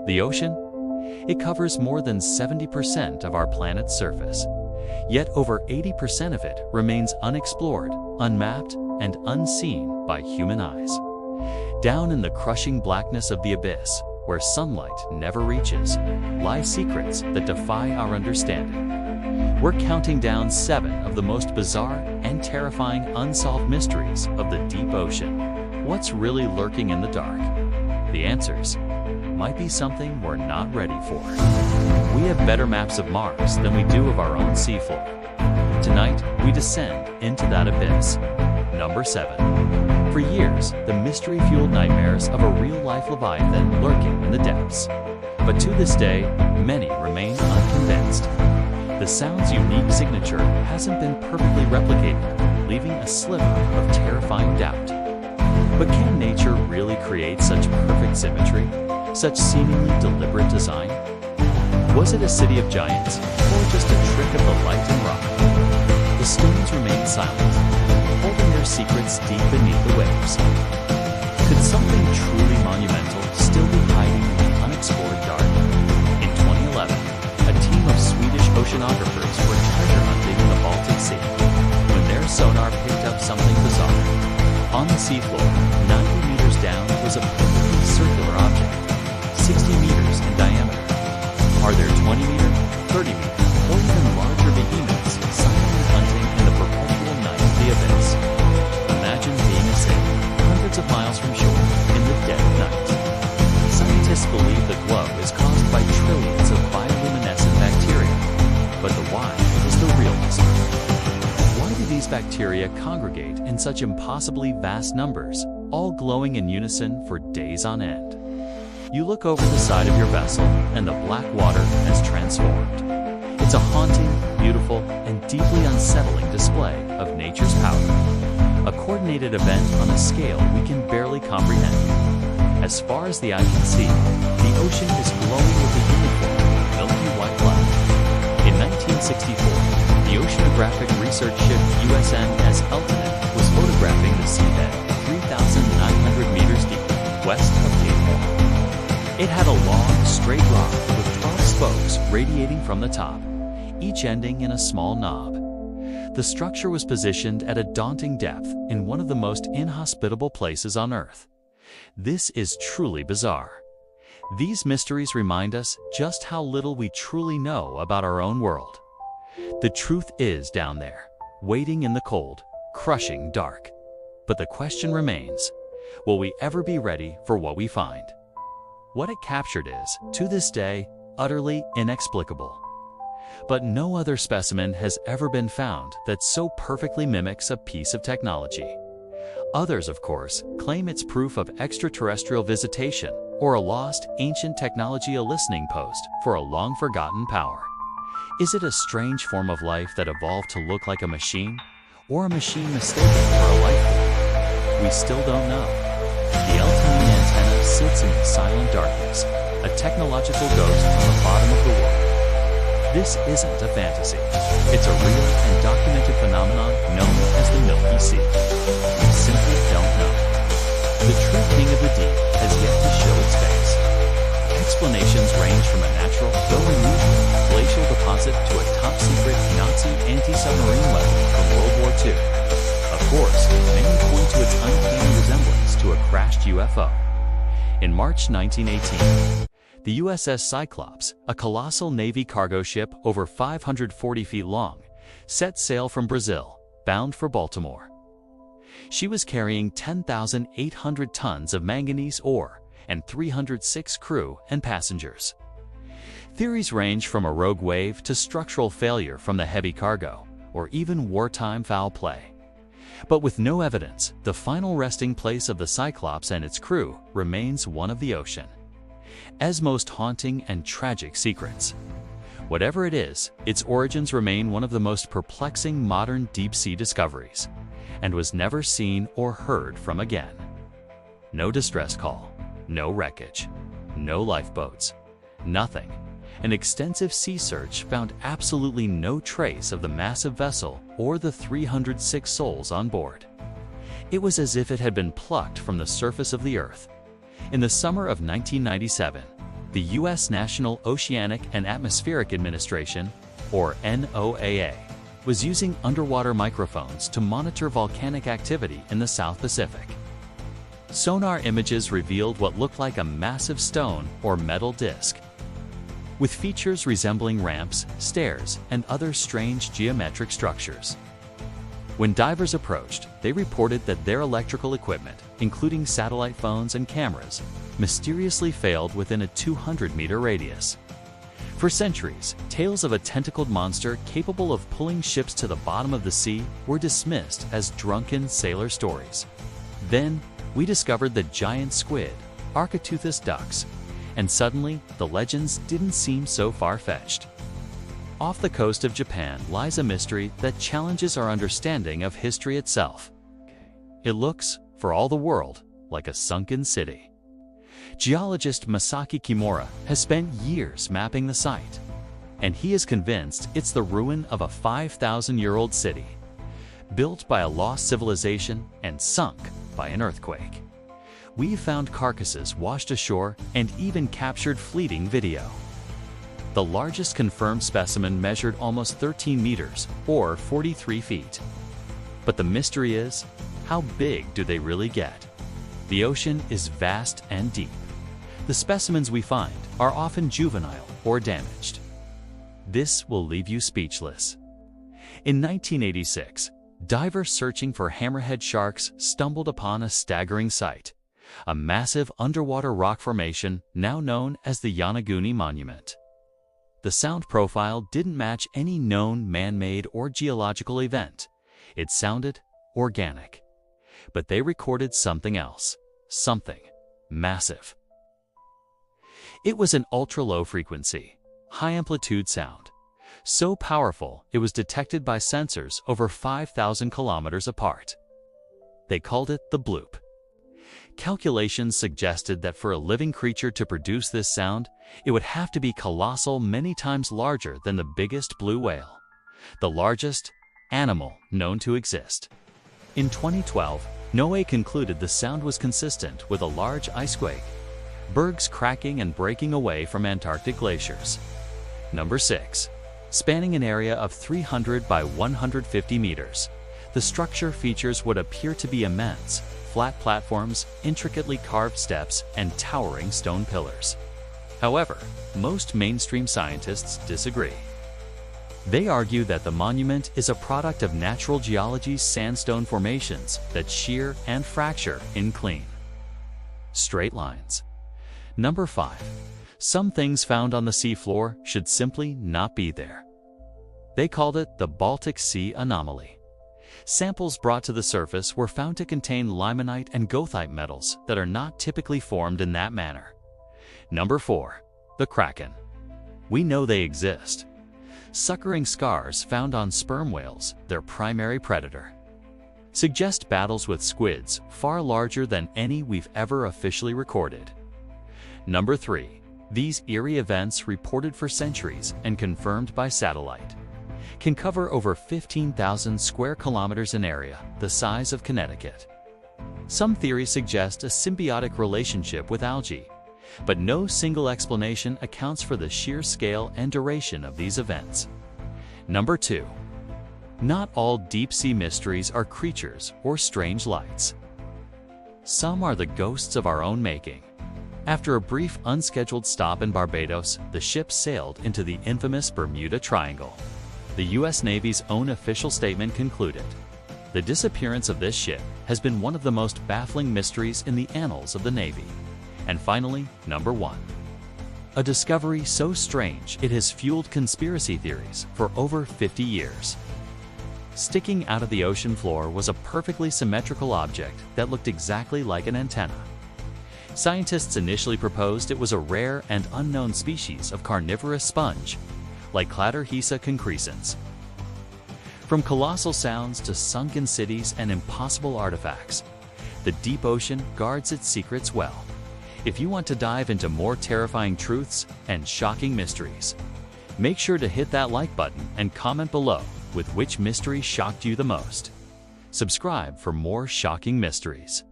The ocean? It covers more than 70% of our planet's surface. Yet over 80% of it remains unexplored, unmapped, and unseen by human eyes. Down in the crushing blackness of the abyss, where sunlight never reaches, lie secrets that defy our understanding. We're counting down 7 of the most bizarre and terrifying unsolved mysteries of the deep ocean. What's really lurking in the dark? The answers might be something we're not ready for. We have better maps of Mars than we do of our own seafloor. Tonight, we descend into that abyss. Number 7. For years, the mystery-fueled nightmares of a real-life Leviathan lurking in the depths. But to this day, many remain unconvinced. The sound's unique signature hasn't been perfectly replicated, leaving a sliver of terrifying doubt. But can nature really create such perfect symmetry, such seemingly deliberate design? Was it a city of giants, or just a trick of the light and rock? The stones remain silent, holding their secrets deep beneath the waves. Could something truly monumental still be hiding in the unexplored dark? In 2011, a team of Swedish oceanographers were treasure hunting in the Baltic Sea when their sonar picked up something bizarre. On the seafloor, 90 meters down, was a perfectly circular object, 60 meters in diameter. Are there 20-meter, 30-meter, or even larger behemoths silently hunting in the perpetual night of the abyss? Imagine being a sailor hundreds of miles from shore in the dead of night. Scientists believe the glow is caused by trillions of bioluminescent bacteria, but the why is the real mystery. Why do these bacteria congregate in such impossibly vast numbers, all glowing in unison for days on end? You look over the side of your vessel, and the black water has transformed. It's a haunting, beautiful, and deeply unsettling display of nature's power. A coordinated event on a scale we can barely comprehend. As far as the eye can see, the ocean is glowing with a uniform, milky white light. In 1964, the oceanographic research ship USNS Elton was photographing the seabed 3,900 meters deep, west of Cape Horn. It had a long, straight rod with 12 spokes radiating from the top, each ending in a small knob. The structure was positioned at a daunting depth in one of the most inhospitable places on Earth. This is truly bizarre. These mysteries remind us just how little we truly know about our own world. The truth is down there, waiting in the cold, crushing dark. But the question remains, will we ever be ready for what we find? What it captured is, to this day, utterly inexplicable. But no other specimen has ever been found that so perfectly mimics a piece of technology. Others, of course, claim it's proof of extraterrestrial visitation or a lost, ancient technology, a listening post for a long-forgotten power. Is it a strange form of life that evolved to look like a machine, or a machine mistaken for a life form? We still don't know. The Elton antenna sits in the silent darkness, a technological ghost on the bottom of the world. This isn't a fantasy. It's a real and documented phenomenon known as the Milky Sea. We simply don't know. The true king of the deep has yet to show its face. Explanations range from a natural, though unusual, glacial deposit to a top-secret Nazi anti-submarine weapon from World War II. Of course, many point to its uncanny resemblance to a crashed UFO. In March 1918, the USS Cyclops, a colossal Navy cargo ship over 540 feet long, set sail from Brazil, bound for Baltimore. She was carrying 10,800 tons of manganese ore and 306 crew and passengers. Theories range from a rogue wave to structural failure from the heavy cargo, or even wartime foul play. But with no evidence, the final resting place of the Cyclops and its crew remains one of the ocean. As most haunting and tragic secrets. Whatever it is, its origins remain one of the most perplexing modern deep-sea discoveries, and was never seen or heard from again. No distress call, no wreckage, no lifeboats, nothing. An extensive sea search found absolutely no trace of the massive vessel or the 306 souls on board. It was as if it had been plucked from the surface of the earth. In the summer of 1997, The U.S. National Oceanic and Atmospheric Administration, or NOAA, was using underwater microphones to monitor volcanic activity in the South Pacific. Sonar images revealed what looked like a massive stone or metal disc, with features resembling ramps, stairs, and other strange geometric structures. When divers approached, they reported that their electrical equipment, including satellite phones and cameras, mysteriously failed within a 200-meter radius. For centuries, tales of a tentacled monster capable of pulling ships to the bottom of the sea were dismissed as drunken sailor stories. Then, we discovered the giant squid, Architeuthis ducks, and suddenly, the legends didn't seem so far-fetched. Off the coast of Japan lies a mystery that challenges our understanding of history itself. It looks, for all the world, like a sunken city. Geologist Masaki Kimura has spent years mapping the site, and he is convinced it's the ruin of a 5,000-year-old city, built by a lost civilization and sunk by an earthquake. We've found carcasses washed ashore and even captured fleeting video. The largest confirmed specimen measured almost 13 meters, or 43 feet. But the mystery is, how big do they really get? The ocean is vast and deep. The specimens we find are often juvenile or damaged. This will leave you speechless. In 1986, divers searching for hammerhead sharks stumbled upon a staggering sight, a massive underwater rock formation now known as the Yonaguni Monument. The sound profile didn't match any known man-made or geological event. It sounded organic. But they recorded something else, something massive. It was an ultra-low frequency, high-amplitude sound, so powerful it was detected by sensors over 5,000 kilometers apart. They called it the Bloop. Calculations suggested that for a living creature to produce this sound, it would have to be colossal, many times larger than the biggest blue whale, the largest animal known to exist. In 2012, NOAA concluded the sound was consistent with a large icequake, bergs cracking and breaking away from Antarctic glaciers. Number 6. Spanning an area of 300 by 150 meters, the structure features what appear to be immense, flat platforms, intricately carved steps, and towering stone pillars. However, most mainstream scientists disagree. They argue that the monument is a product of natural geology's sandstone formations that shear and fracture in clean, straight lines. Number 5. Some things found on the seafloor should simply not be there. They called it the Baltic Sea anomaly. Samples brought to the surface were found to contain limonite and goethite metals that are not typically formed in that manner. Number 4. The Kraken. We know they exist. Suckering scars found on sperm whales, their primary predator, suggest battles with squids far larger than any we've ever officially recorded. Number 3. These eerie events, reported for centuries and confirmed by satellite, can cover over 15,000 square kilometers in area, the size of Connecticut. Some theories suggest a symbiotic relationship with algae, but no single explanation accounts for the sheer scale and duration of these events. Number 2. Not all deep-sea mysteries are creatures or strange lights. Some are the ghosts of our own making. After a brief unscheduled stop in Barbados, the ship sailed into the infamous Bermuda Triangle. The U.S. Navy's own official statement concluded, "The disappearance of this ship has been one of the most baffling mysteries in the annals of the Navy." And finally, number 1. A discovery so strange it has fueled conspiracy theories for over 50 years. Sticking out of the ocean floor was a perfectly symmetrical object that looked exactly like an antenna. Scientists initially proposed it was a rare and unknown species of carnivorous sponge, like Cladorhisa concrescens. From colossal sounds to sunken cities and impossible artifacts, the deep ocean guards its secrets well. If you want to dive into more terrifying truths and shocking mysteries, make sure to hit that like button and comment below with which mystery shocked you the most. Subscribe for more shocking mysteries.